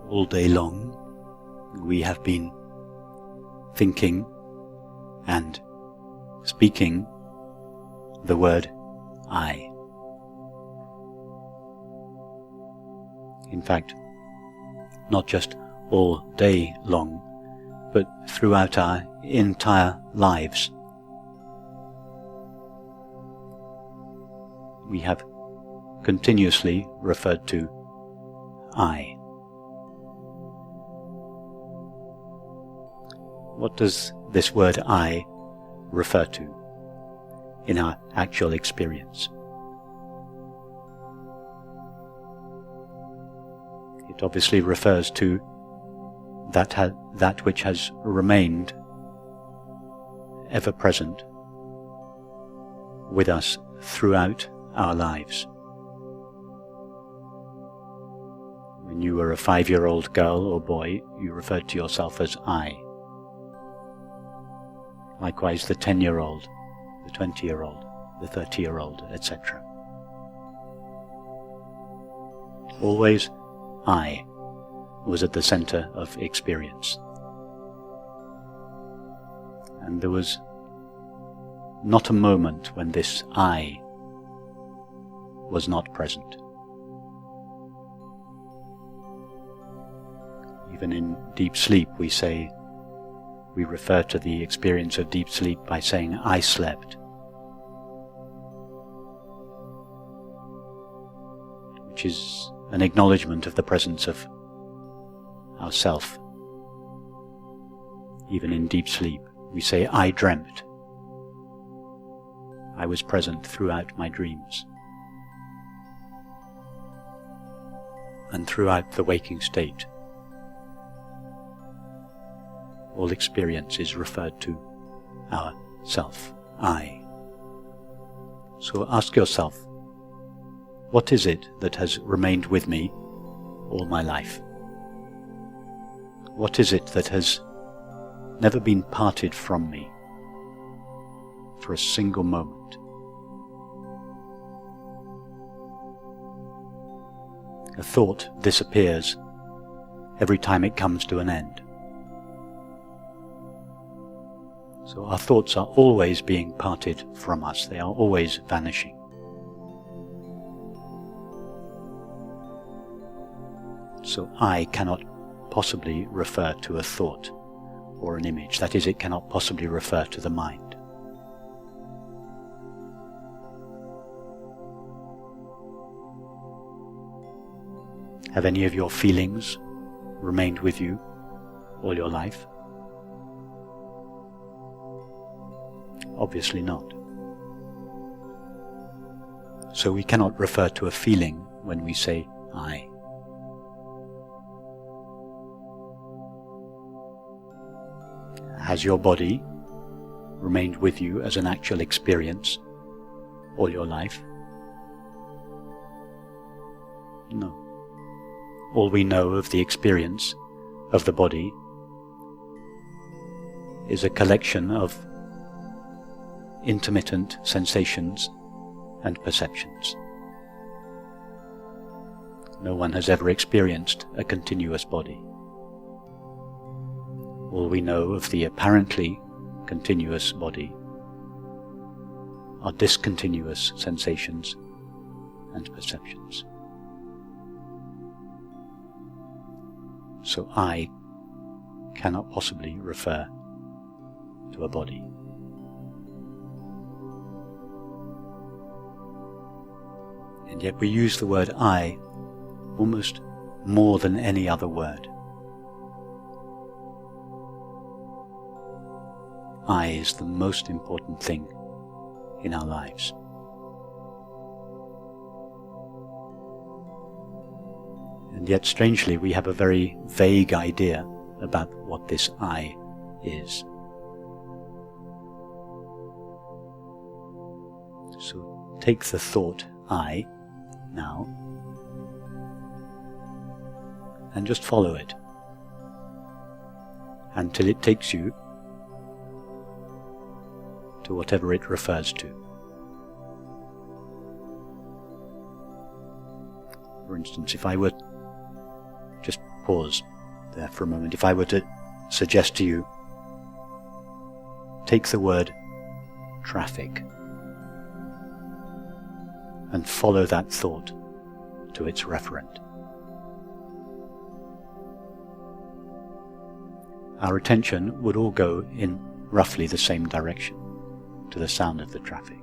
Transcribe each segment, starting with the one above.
All day long, we have been thinking and speaking the word I. In fact, not just all day long, but throughout our entire lives, we have continuously referred to I. What does this word I refer to in our actual experience? It obviously refers to that which has remained ever present with us throughout our lives. When you were a 5-year-old girl or boy, you referred to yourself as I. Likewise, the 10-year-old, the 20-year-old, the 30-year-old, etc. Always I was at the center of experience. And there was not a moment when this I was not present. Even in deep sleep we refer to the experience of deep sleep by saying, I slept. Which is an acknowledgement of the presence of ourself. Even in deep sleep, we say, I dreamt. I was present throughout my dreams. And throughout the waking state, all experience is referred to our self, I. So ask yourself, what is it that has remained with me all my life? What is it that has never been parted from me for a single moment? A thought disappears every time it comes to an end. So our thoughts are always being parted from us. They are always vanishing. So I cannot possibly refer to a thought or an image. That is, it cannot possibly refer to the mind. Have any of your feelings remained with you all your life? Obviously not. So we cannot refer to a feeling when we say I. Has your body remained with you as an actual experience all your life? No. All we know of the experience of the body is a collection of intermittent sensations and perceptions. No one has ever experienced a continuous body. All we know of the apparently continuous body are discontinuous sensations and perceptions. So I cannot possibly refer to a body. And yet we use the word I almost more than any other word. I is the most important thing in our lives. And yet, strangely, we have a very vague idea about what this I is. So take the thought I now and just follow it until it takes you to whatever it refers to. For instance, if I were just pause there for a moment, if I were to suggest to you, take the word traffic and follow that thought to its referent. Our attention would all go in roughly the same direction, to the sound of the traffic.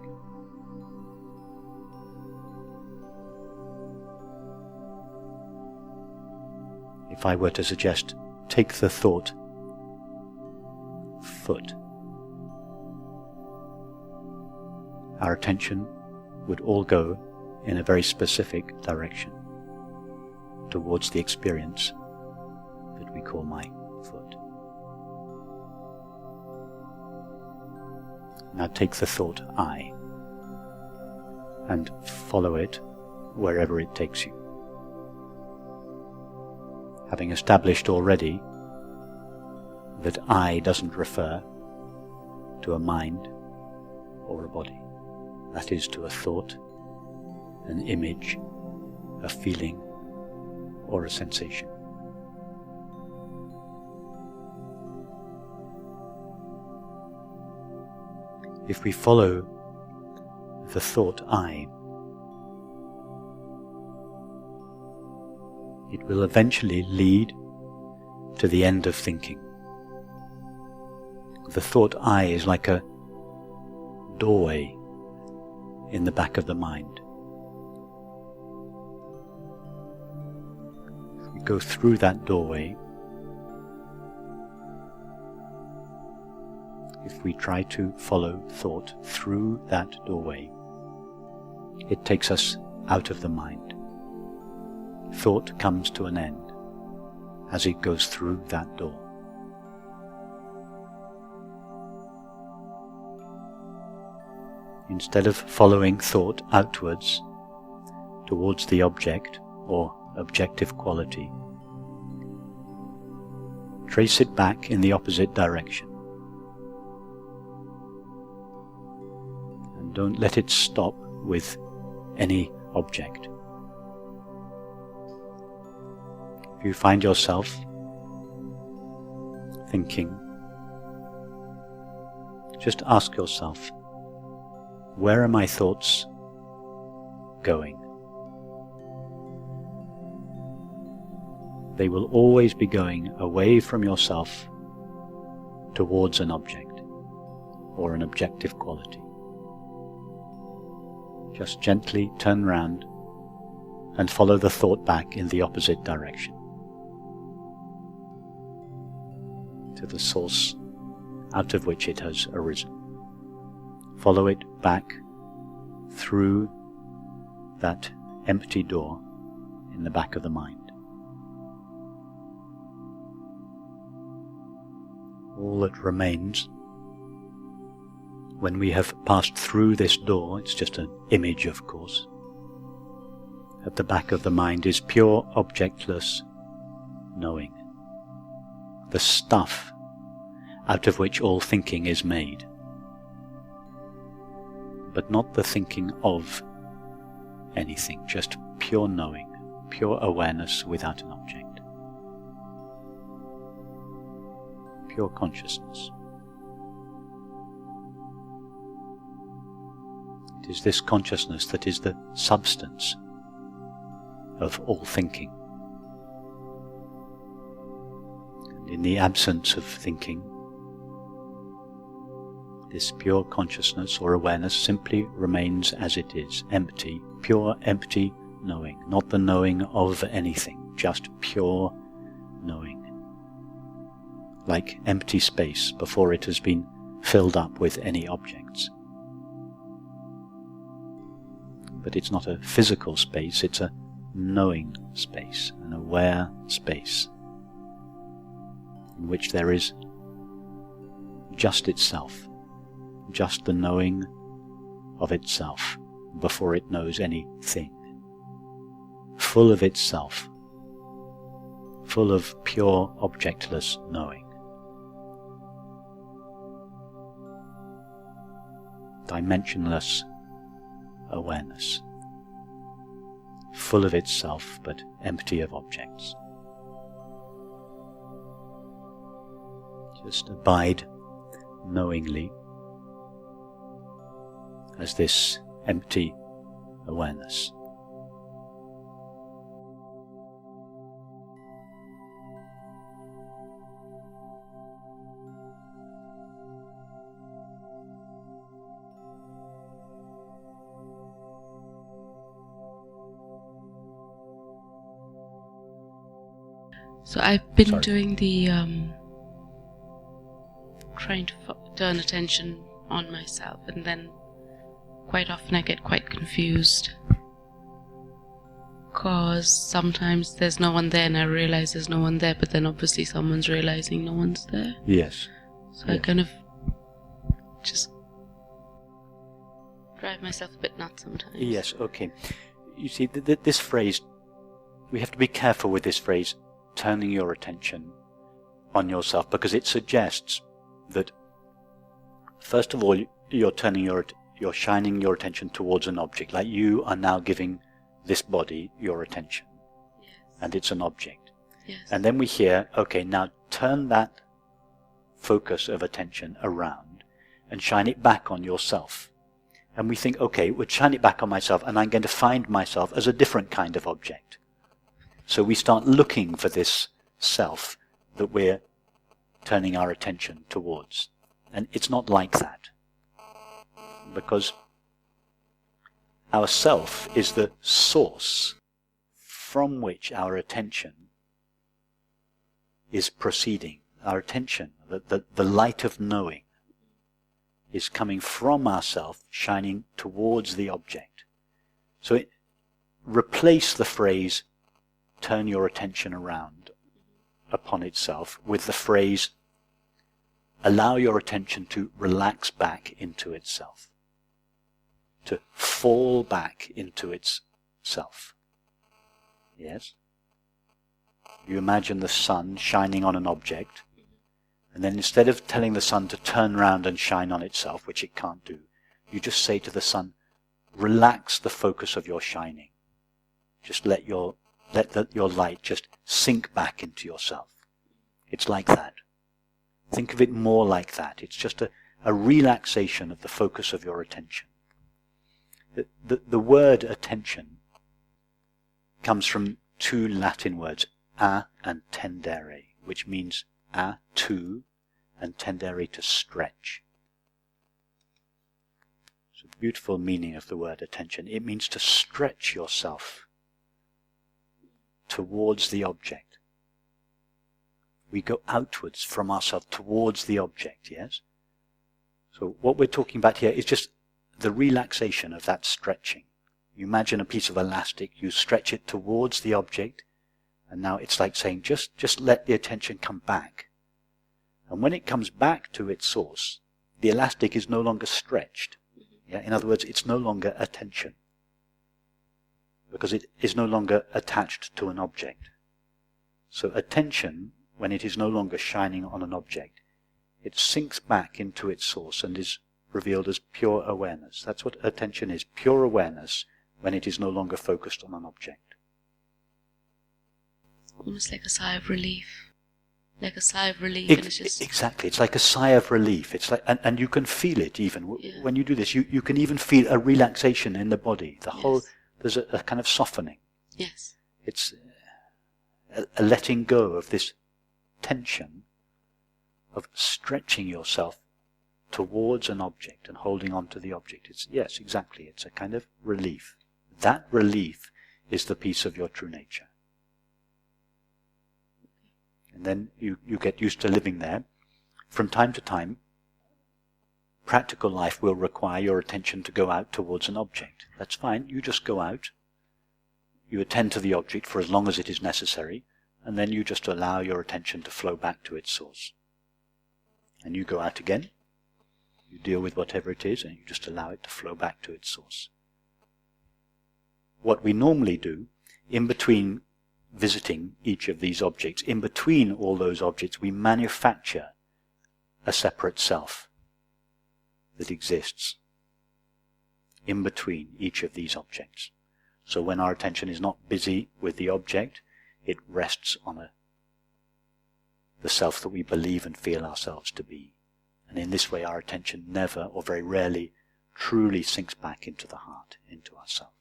If I were to suggest, take the thought foot, our attention would all go in a very specific direction towards the experience that we call my foot. Now take the thought I and follow it wherever it takes you. Having established already that I doesn't refer to a mind or a body, that is, to a thought, an image, a feeling, or a sensation. If we follow the thought I, it will eventually lead to the end of thinking. The thought I is like a doorway in the back of the mind. If we go through that doorway, if we try to follow thought through that doorway, it takes us out of the mind. Thought comes to an end as it goes through that door. Instead of following thought outwards towards the object or objective quality, trace it back in the opposite direction. And don't let it stop with any object. If you find yourself thinking, just ask yourself, where are my thoughts going? They will always be going away from yourself towards an object or an objective quality. Just gently turn round and follow the thought back in the opposite direction, to the source out of which it has arisen. Follow it back through that empty door in the back of the mind. All that remains when we have passed through this door, it's just an image, of course, at the back of the mind is pure objectless knowing, the stuff out of which all thinking is made, but not the thinking of anything, just pure knowing, pure awareness without an object, pure consciousness. It is this consciousness that is the substance of all thinking. And in the absence of thinking, this pure consciousness or awareness simply remains as it is, empty, pure empty knowing, not the knowing of anything, just pure knowing, like empty space before it has been filled up with any objects. But it's not a physical space, it's a knowing space, an aware space, in which there is just itself, just the knowing of itself before it knows anything, full of itself, full of pure objectless knowing. Dimensionless awareness, full of itself but empty of objects. Just abide knowingly as this empty awareness. So I've been doing the trying to turn attention on myself, and then quite often I get quite confused because sometimes there's no one there and I realize there's no one there, but then obviously someone's realizing no one's there. Yes. So yes. I kind of just drive myself a bit nuts sometimes. Yes, okay. You see, this phrase, we have to be careful with this phrase, turning your attention on yourself, because it suggests that first of all you're shining your attention towards an object, like you are now giving this body your attention. Yes. And it's an object. Yes. And then we hear, okay, now turn that focus of attention around and shine it back on yourself. And we think, okay, we'll shine it back on myself and I'm going to find myself as a different kind of object. So we start looking for this self that we're turning our attention towards. And it's not like that. Because our self is the source from which our attention is proceeding. Our attention, the light of knowing, is coming from ourself, shining towards the object. So replace the phrase, turn your attention around upon itself, with the phrase, allow your attention to relax back into itself, to fall back into itself. Yes? You imagine the sun shining on an object, and then instead of telling the sun to turn round and shine on itself, which it can't do, you just say to the sun, relax the focus of your shining. Just let your light just sink back into yourself. It's like that. Think of it more like that. It's just a relaxation of the focus of your attention. The word attention comes from two Latin words, a and tendere, which means a, to, and tendere, to stretch. It's a beautiful meaning of the word attention. It means to stretch yourself towards the object. We go outwards from ourselves towards the object, yes? So what we're talking about here is just the relaxation of that stretching. You imagine a piece of elastic, you stretch it towards the object, and now it's like saying, just let the attention come back. And when it comes back to its source, the elastic is no longer stretched. Yeah? In other words, it's no longer attention, because it is no longer attached to an object. So attention, when it is no longer shining on an object, it sinks back into its source and is revealed as pure awareness. That's what attention is, pure awareness when it is no longer focused on an object. Almost like a sigh of relief. Like a sigh of relief. Exactly, it's like a sigh of relief. It's like, and you can feel it even. When you do this, you can even feel a relaxation in the body. There's a kind of softening. Yes. It's a letting go of this tension of stretching yourself towards an object and holding on to the object. Yes, exactly. It's a kind of relief. That relief is the peace of your true nature. And then you get used to living there. From time to time, practical life will require your attention to go out towards an object. That's fine. You just go out. You attend to the object for as long as it is necessary, and then you just allow your attention to flow back to its source. And you go out again, you deal with whatever it is, and you just allow it to flow back to its source. What we normally do, in between visiting each of these objects, in between all those objects, we manufacture a separate self that exists in between each of these objects. So when our attention is not busy with the object, it rests on the self that we believe and feel ourselves to be. And in this way our attention never, or very rarely, truly sinks back into the heart, into ourself.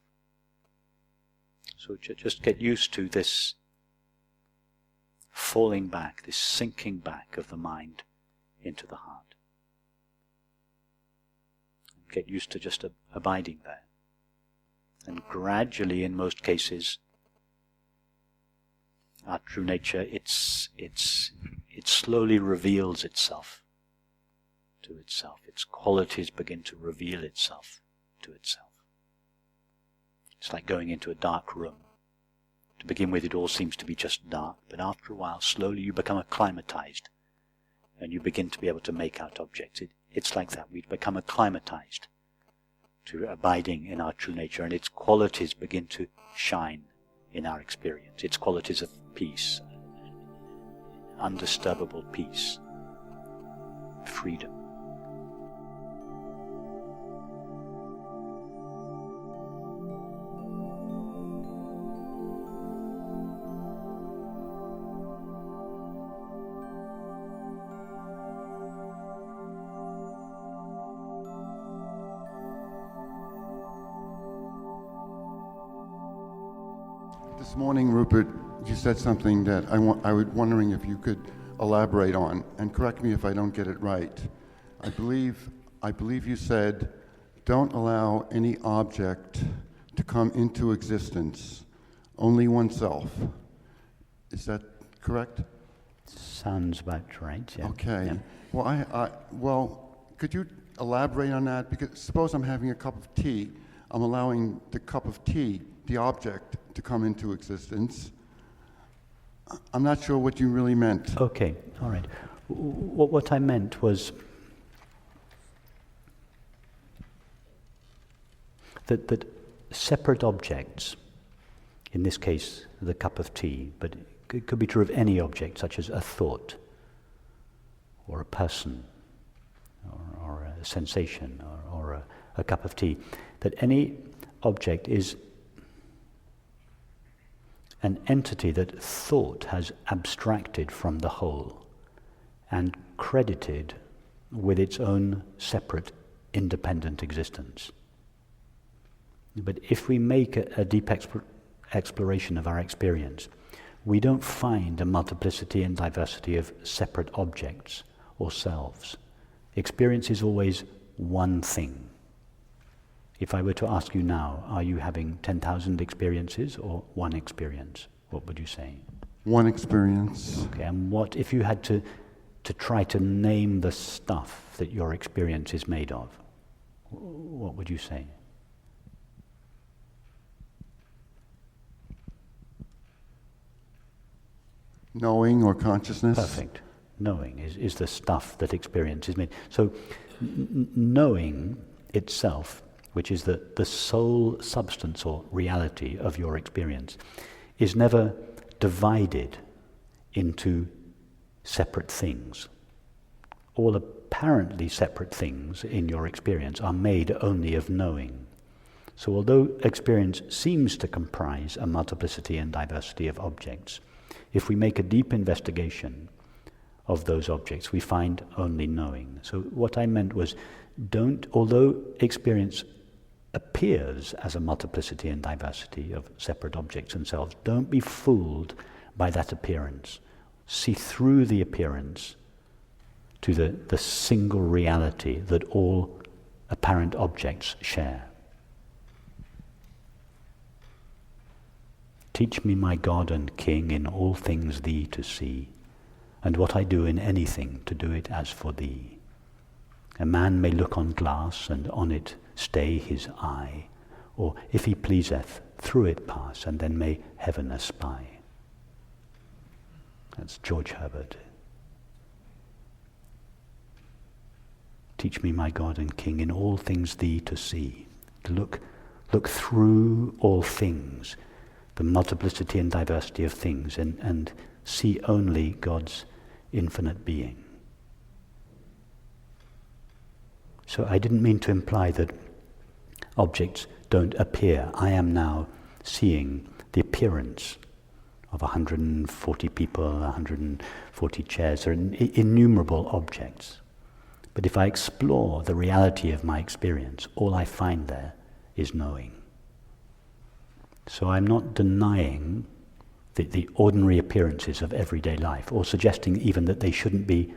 So just get used to this falling back, this sinking back of the mind into the heart. Get used to just abiding there. And gradually, in most cases, our true nature, it slowly reveals itself to itself. Its qualities begin to reveal itself to itself. It's like going into a dark room. To begin with, it all seems to be just dark, but after a while, slowly you become acclimatized, and you begin to be able to make out objects. It's like that. We become acclimatized to abiding in our true nature, and its qualities begin to shine in our experience. Its qualities of peace, undisturbable peace, freedom. This morning, Rupert, you said something that I was wondering if you could elaborate on, and correct me if I don't get it right. I believe you said, don't allow any object to come into existence, only oneself. Is that correct? Sounds about right, yeah. Okay. Yeah. Well, could you elaborate on that? Because suppose I'm having a cup of tea. I'm allowing the cup of tea, the object, to come into existence. I'm not sure what you really meant. Okay, all right. What I meant was that separate objects, in this case the cup of tea, but it could be true of any object, such as a thought, or a person, or a sensation, or a cup of tea, that any object is an entity that thought has abstracted from the whole and credited with its own separate, independent existence. But if we make a deep exploration of our experience, we don't find a multiplicity and diversity of separate objects or selves. Experience is always one thing. If I were to ask you now, are you having 10,000 experiences or one experience? What would you say? One experience. Okay, and what if you had to try to name the stuff that your experience is made of? What would you say? Knowing or consciousness? Perfect. Knowing is the stuff that experience is made. So knowing itself, which is the sole substance or reality of your experience, is never divided into separate things. All apparently separate things in your experience are made only of knowing. So although experience seems to comprise a multiplicity and diversity of objects, if we make a deep investigation of those objects, we find only knowing. So what I meant was, although experience appears as a multiplicity and diversity of separate objects and selves, don't be fooled by that appearance. See through the appearance to the single reality that all apparent objects share. Teach me, my God and King, in all things Thee to see, and what I do in anything to do it as for Thee. A man may look on glass and on it stay his eye, Or, if he pleaseth, through it pass, and then may heaven espy. That's George Herbert. Teach me, my God and King, in all things thee to see, to look through all things, the multiplicity and diversity of things, and see only God's infinite being. So I didn't mean to imply that objects don't appear. I am now seeing the appearance of 140 people, 140 chairs. There are innumerable objects. But if I explore the reality of my experience, all I find there is knowing. So I'm not denying the ordinary appearances of everyday life, or suggesting even that they shouldn't be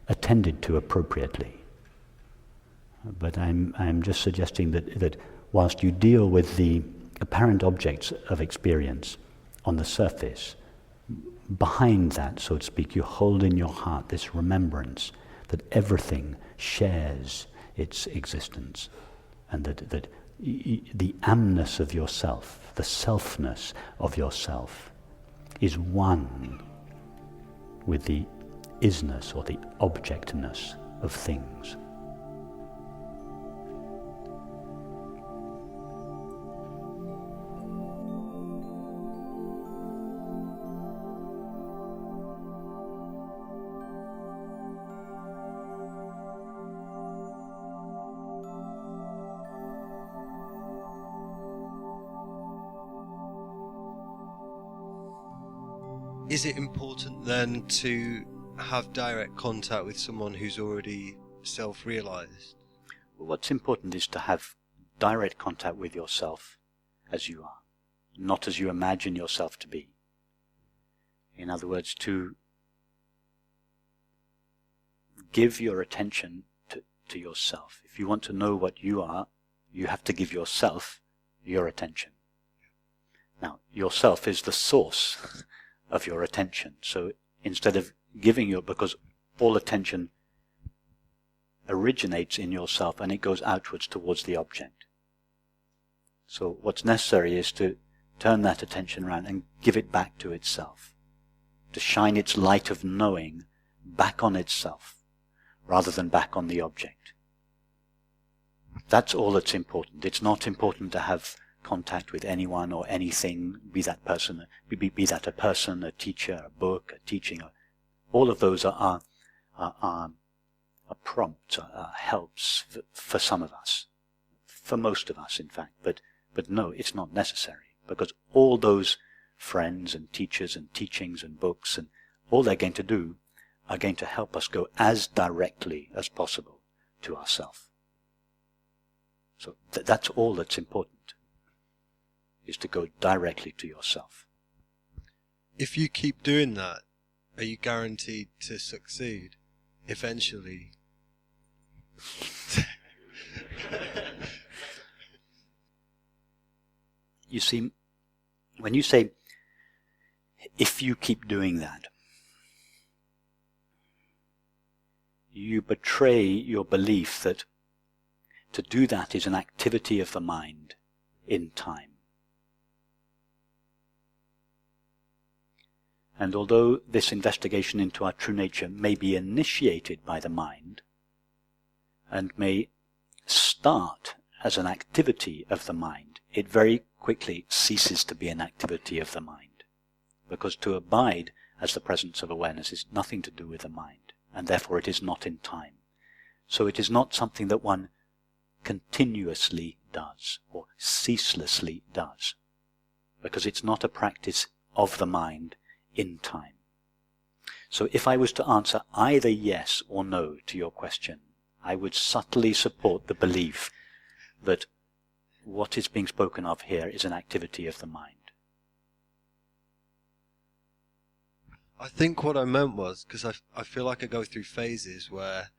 attended to appropriately. But I'm just suggesting that whilst you deal with the apparent objects of experience on the surface, behind that, so to speak, you hold in your heart this remembrance that everything shares its existence, and that the amness of yourself, the selfness of yourself, is one with the isness or the objectness of things. Is it important then to have direct contact with someone who's already self-realized? What's important is to have direct contact with yourself as you are, not as you imagine yourself to be. In other words, to give your attention to yourself. If you want to know what you are, you have to give yourself your attention. Now, yourself is the source of your attention. So instead of giving because all attention originates in yourself and it goes outwards towards the object. So what's necessary is to turn that attention around and give it back to itself, to shine its light of knowing back on itself rather than back on the object. That's all that's important. It's not important to have contact with anyone or anything, be that a person, a teacher, a book, a teaching. All of those are prompts, helps for some of us, for most of us, in fact. But no, it's not necessary, because all those friends and teachers and teachings and books and all they're going to do are going to help us go as directly as possible to ourself. So that's all that's important, is to go directly to yourself. If you keep doing that, are you guaranteed to succeed eventually? You see, when you say, if you keep doing that, you betray your belief that to do that is an activity of the mind in time. And although this investigation into our true nature may be initiated by the mind and may start as an activity of the mind, it very quickly ceases to be an activity of the mind. Because to abide as the presence of awareness is nothing to do with the mind, and therefore it is not in time. So it is not something that one continuously does or ceaselessly does, because it's not a practice of the mind in time. So if I was to answer either yes or no to your question, I would subtly support the belief that what is being spoken of here is an activity of the mind. I think what I meant was, because I feel like I go through phases where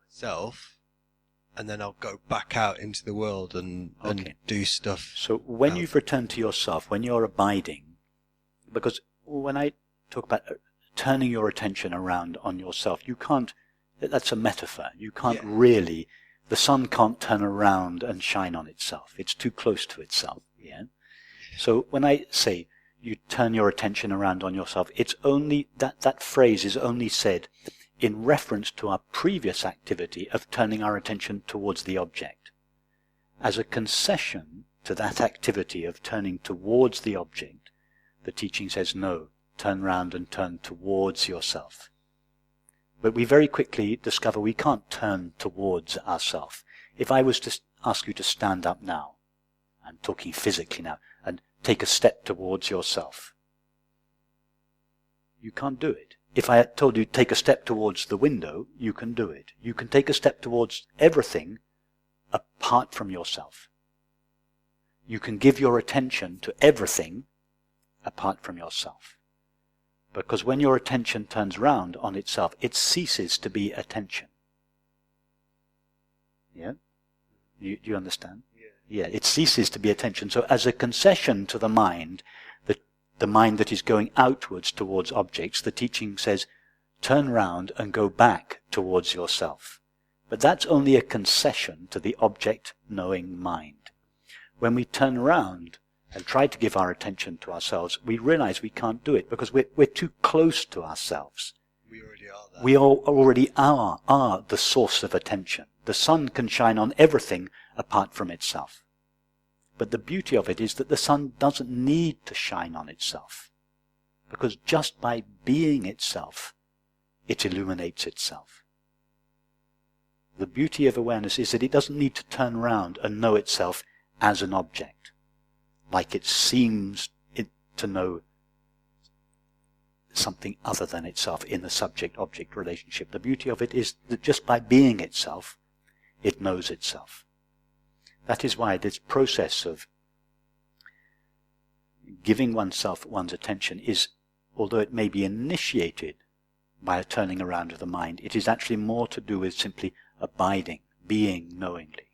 myself, and then I'll go back out into the world and do stuff. So when you've returned to yourself, when you're abiding, because when I talk about turning your attention around on yourself, you can't, that's a metaphor. You can't really the sun can't turn around and shine on itself. It's too close to itself. Yeah. So when I say you turn your attention around on yourself, it's only that phrase is only said in reference to our previous activity of turning our attention towards the object. As a concession to that activity of turning towards the object, the teaching says, no, turn round and turn towards yourself. But we very quickly discover we can't turn towards ourself. If I was to ask you to stand up now, I'm talking physically now, and take a step towards yourself, you can't do it. If I had told you take a step towards the window, you can do it. You can take a step towards everything apart from yourself. You can give your attention to everything apart from yourself. Because when your attention turns round on itself, it ceases to be attention. Yeah? Do you understand? Yeah, it ceases to be attention. So as a concession to the mind that is going outwards towards objects, the teaching says, turn round and go back towards yourself. But that's only a concession to the object-knowing mind. When we turn around and try to give our attention to ourselves, we realize we can't do it because we're too close to ourselves. We already are that. We already are the source of attention. The sun can shine on everything apart from itself. But the beauty of it is that the sun doesn't need to shine on itself, because just by being itself, it illuminates itself. The beauty of awareness is that it doesn't need to turn around and know itself as an object, like it seems to know something other than itself in the subject-object relationship. The beauty of it is that just by being itself, it knows itself. That is why this process of giving oneself one's attention is, although it may be initiated by a turning around of the mind, it is actually more to do with simply abiding, being knowingly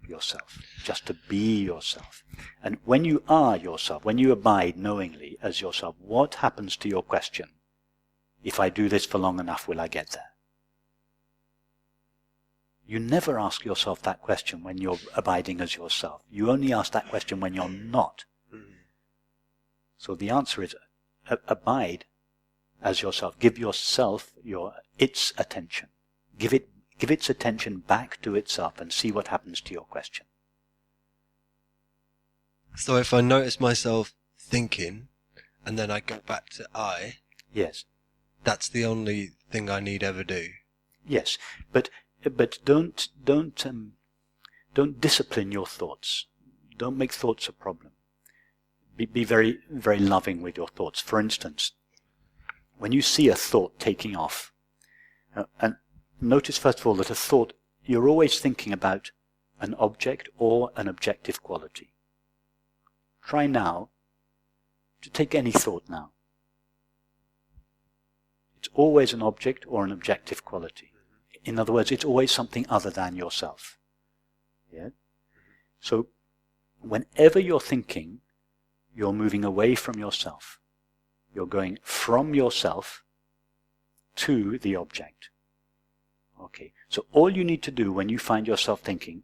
yourself, just to be yourself. And when you are yourself, when you abide knowingly as yourself, what happens to your question? If I do this for long enough, will I get there? You never ask yourself that question when you're abiding as yourself. You only ask that question when you're not. So the answer is abide as yourself. Give yourself its attention. Give its attention back to itself and see what happens to your question. So if I notice myself thinking and then I go back to I, yes, that's the only thing I need ever do. Yes, but don't discipline your thoughts. Don't make thoughts a problem. Be very, very loving with your thoughts. For instance, when you see a thought taking off, and notice first of all that a thought, you're always thinking about an object or an objective quality. Try now to take any thought now. It's always an object or an objective quality. In other words, it's always something other than yourself. Yeah? So, whenever you're thinking, you're moving away from yourself. You're going from yourself to the object. Okay. So all you need to do when you find yourself thinking,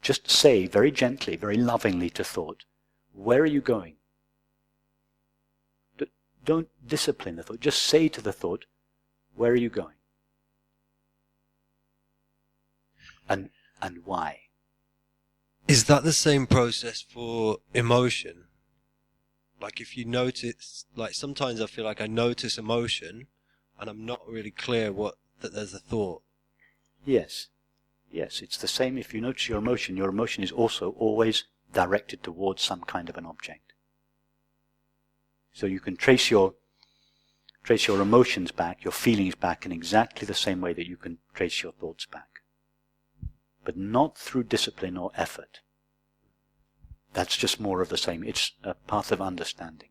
just say very gently, very lovingly to thought, where are you going? Don't discipline the thought. Just say to the thought, where are you going? And why? Is that the same process for emotion? Like if you notice, like sometimes I feel like I notice emotion and I'm not really clear that there's a thought. Yes. Yes, it's the same if you notice your emotion is also always directed towards some kind of an object. So you can trace your emotions back, your feelings back in exactly the same way that you can trace your thoughts back. But not through discipline or effort. That's just more of the same. It's a path of understanding.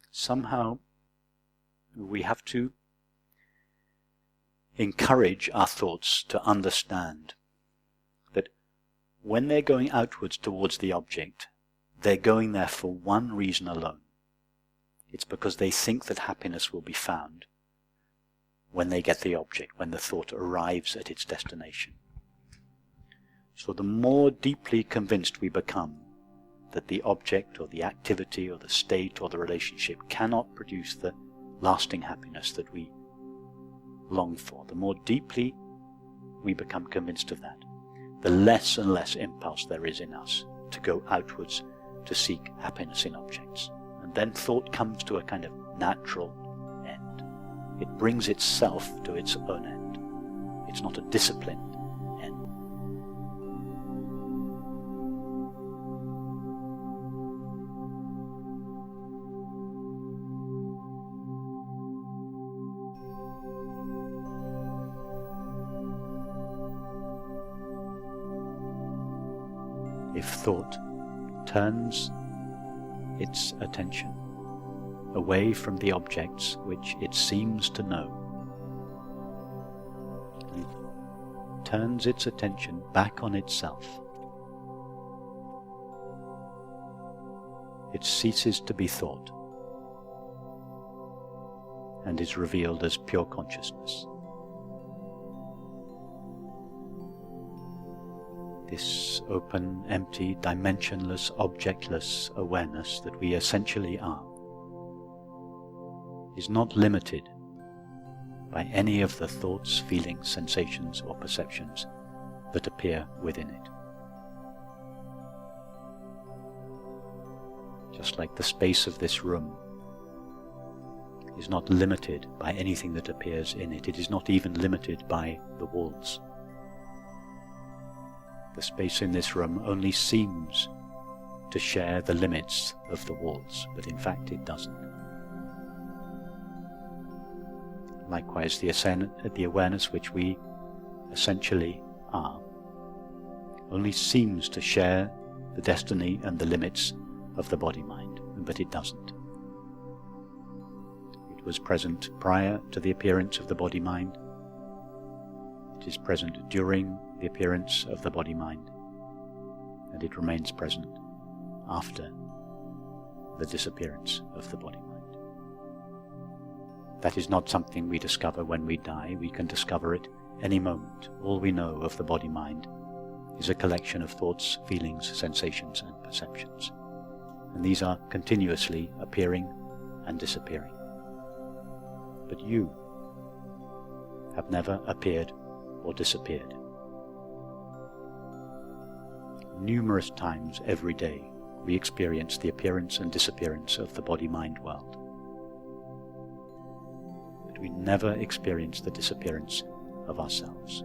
Somehow we have to encourage our thoughts to understand that when they're going outwards towards the object, they're going there for one reason alone. It's because they think that happiness will be found. when they get the object, when the thought arrives at its destination. So the more deeply convinced we become that the object or the activity or the state or the relationship cannot produce the lasting happiness that we long for, the more deeply we become convinced of that, the less and less impulse there is in us to go outwards to seek happiness in objects. And then thought comes to a kind of natural end. It brings itself to its own end. It's not a disciplined end. If thought turns its attention away from the objects which it seems to know, and turns its attention back on itself, it ceases to be thought and is revealed as pure consciousness. This open, empty, dimensionless, objectless awareness that we essentially are is not limited by any of the thoughts, feelings, sensations, or perceptions that appear within it. Just like the space of this room is not limited by anything that appears in it, it is not even limited by the walls. The space in this room only seems to share the limits of the walls, but in fact it doesn't. Likewise, the awareness which we essentially are only seems to share the destiny and the limits of the body-mind, but it doesn't. It was present prior to the appearance of the body-mind. It is present during the appearance of the body-mind, and it remains present after the disappearance of the body-mind. That is not something we discover when we die. We can discover it any moment. All we know of the body-mind is a collection of thoughts, feelings, sensations, and perceptions. And these are continuously appearing and disappearing. But you have never appeared or disappeared. Numerous times every day we experience the appearance and disappearance of the body-mind world. But we never experience the disappearance of ourselves.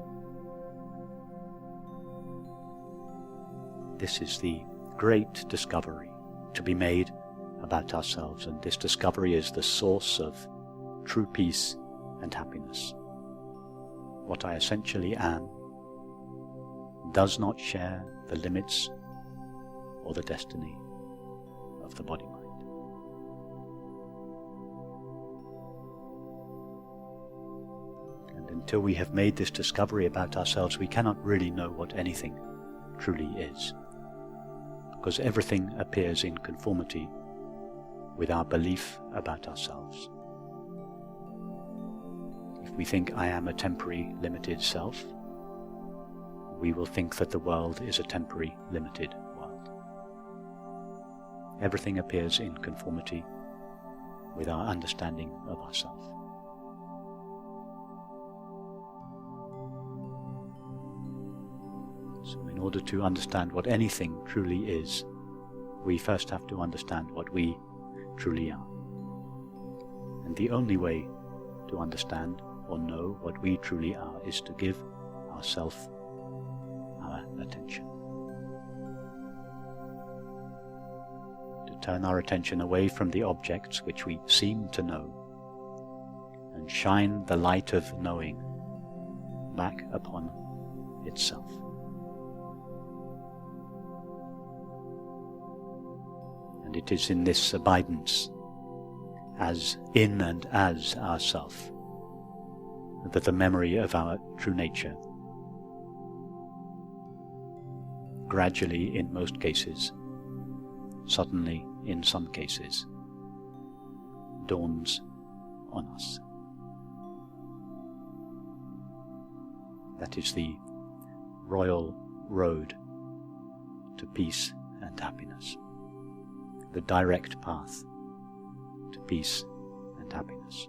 This is the great discovery to be made about ourselves, and this discovery is the source of true peace and happiness. What I essentially am does not share the limits or the destiny of the body-mind. And until we have made this discovery about ourselves, we cannot really know what anything truly is, because everything appears in conformity with our belief about ourselves. If we think I am a temporary, limited self, we will think that the world is a temporary, limited world. Everything appears in conformity with our understanding of ourselves. So in order to understand what anything truly is, we first have to understand what we truly are. And the only way to understand or know what we truly are is to give ourselves our attention. To turn our attention away from the objects which we seem to know and shine the light of knowing back upon itself. And it is in this abidance as in and as ourself that the memory of our true nature gradually, in most cases, suddenly in some cases, dawns on us. That is the royal road to peace and happiness, the direct path to peace and happiness.